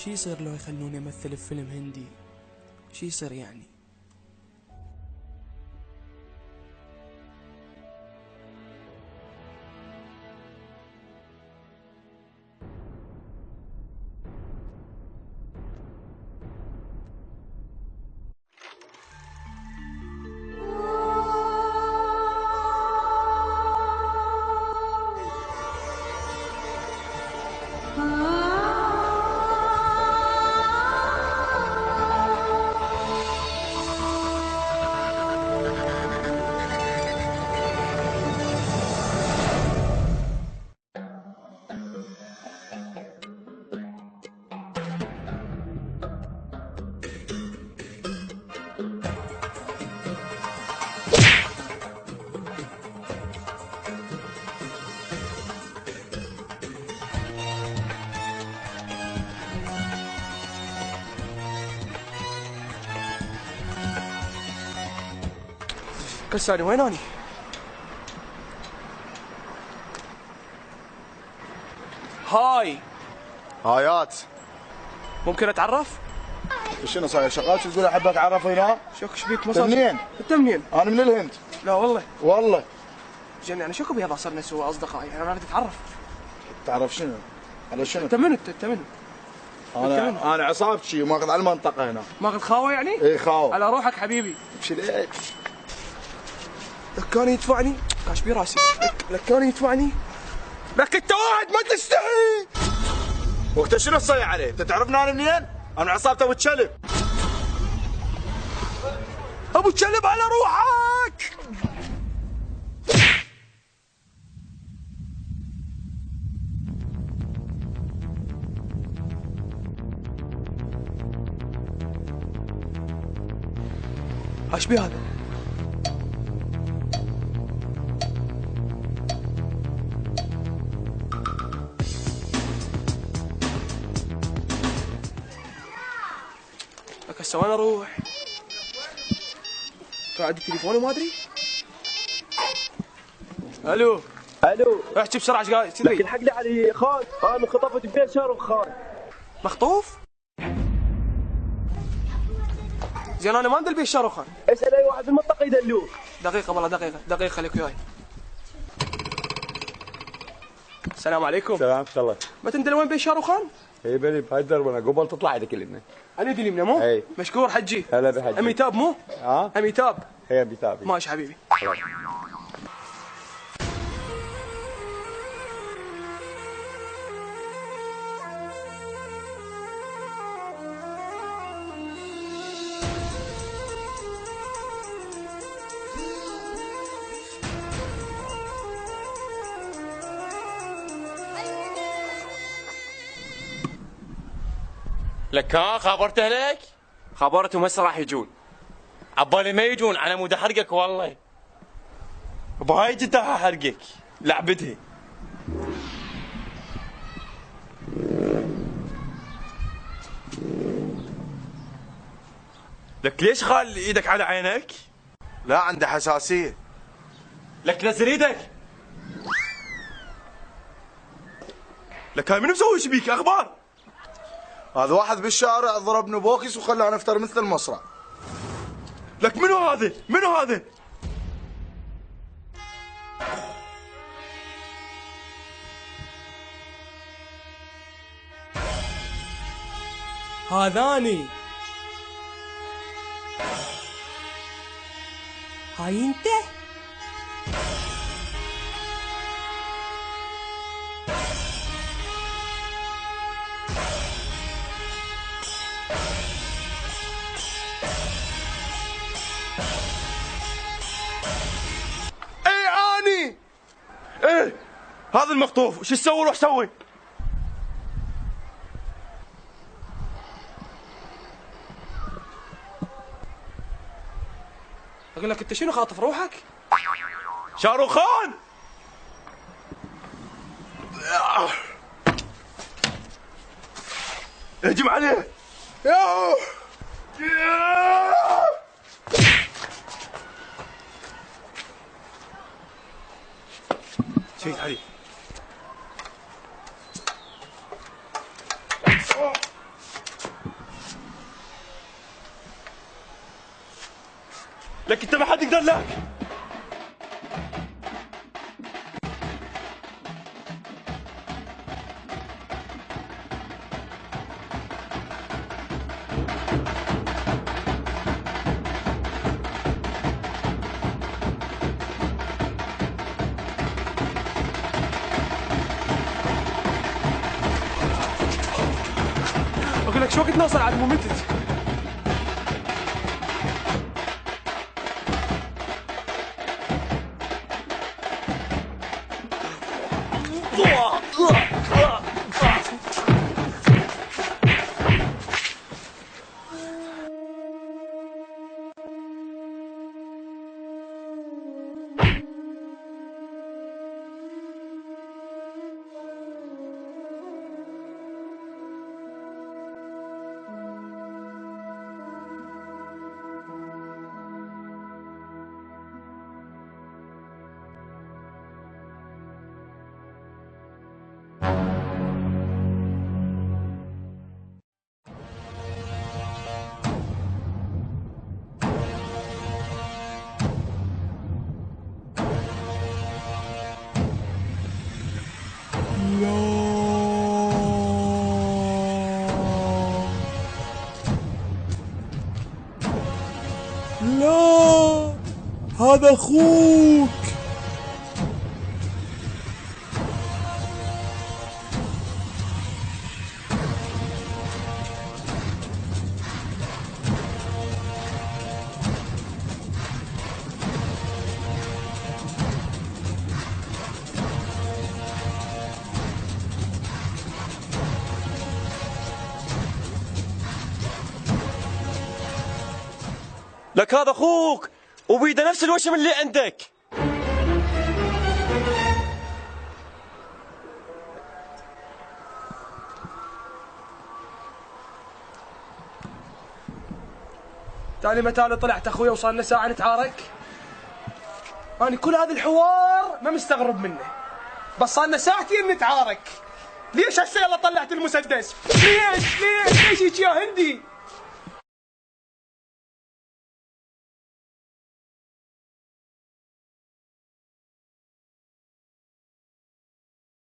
شي يصير لو يخلوني امثل بفيلم هندي؟ شي يصير يعني؟ كساني وين اني؟ هاي هايات. ممكن اتعرف؟ شنو صاير شغال تقول احب اتعرف هنا؟ شو بيك انت منين؟ انت منين؟ انا من الهند. لا والله. والله. جن انا شو بيضا صرنا سوا اصدقاء، يعني انا اريد اتعرف. تعرف شنو؟ على شنو؟ انت منو؟ انت منو؟ انا عصابتي ماخذ على المنطقه هنا. ماخذ خاوه يعني؟ اي خاوه. على روحك حبيبي. ابشر ايه؟ لك كان يدفعني كاش براسي. لك كان يدفعني. لك انت واحد ما تستحي. وقت شنو تصيح عليه؟ انت تعرفني انا منين؟ انا عصابته ابو الكلب. ابو الكلب على روحك. ايش بي هذا؟ لك هسه وين اروح؟ قاعد تليفوني ما ادري. الو احكي بسرعه ايش قاعد تدري؟ لكن حق لي علي خان، انا انخطفت بين شهر خان. مخطوف؟ زين انا ما ادري بيه شاروخان. اسال اي واحد بالمنطقه يدلوك. دقيقه والله دقيقه خليك وياي. السلام عليكم. سلام الله. ما تندري وين بيه شاروخان؟ اي بني بهاي الدرب انا قبل تطلع تكلمنا. انا دي اليمنى مو؟ اي مشكور حجي. هلا بحجي. اميتاب مو؟ اميتاب. هي اميتاب. ماشي حبيبي. لك ها خابرت اهلك؟ خبرتهم هسه راح يجون. عبالي ما يجون على مود احرقك والله. بهاي جدا احرقك لعبتها. لك ليش خال ايدك على عينك؟ لا عنده حساسيه. لك نزل ايدك. لك هاي منو مسوي ايش بيك اخبار؟ هذا واحد بالشارع ضربني بوكس وخلاني افتر مثل المصرع. لك منو هذا؟ منو هذا؟ هذاني. هاي انت؟ ايه هذا المخطوف وش تسوي روح سوي. اقول لك انت شنو خاطف روحك؟ شاروخان اهجم عليه. شيء علي. لك انت ما حد يقدر لك. اقول لك شو وقت نوصل على المومنتد؟ لا هذا اخوك. لك هذا اخوك وبيده نفس الوشم اللي عندك. تالي متى طلعت اخويا وصار لنا ساعه نتعارك؟ انا كل هذا الحوار ما مستغرب منه، بس صار لنا ساعتين نتعارك. ليش هسه يلا طلعت المسدس؟ ليش هيك يا هندي؟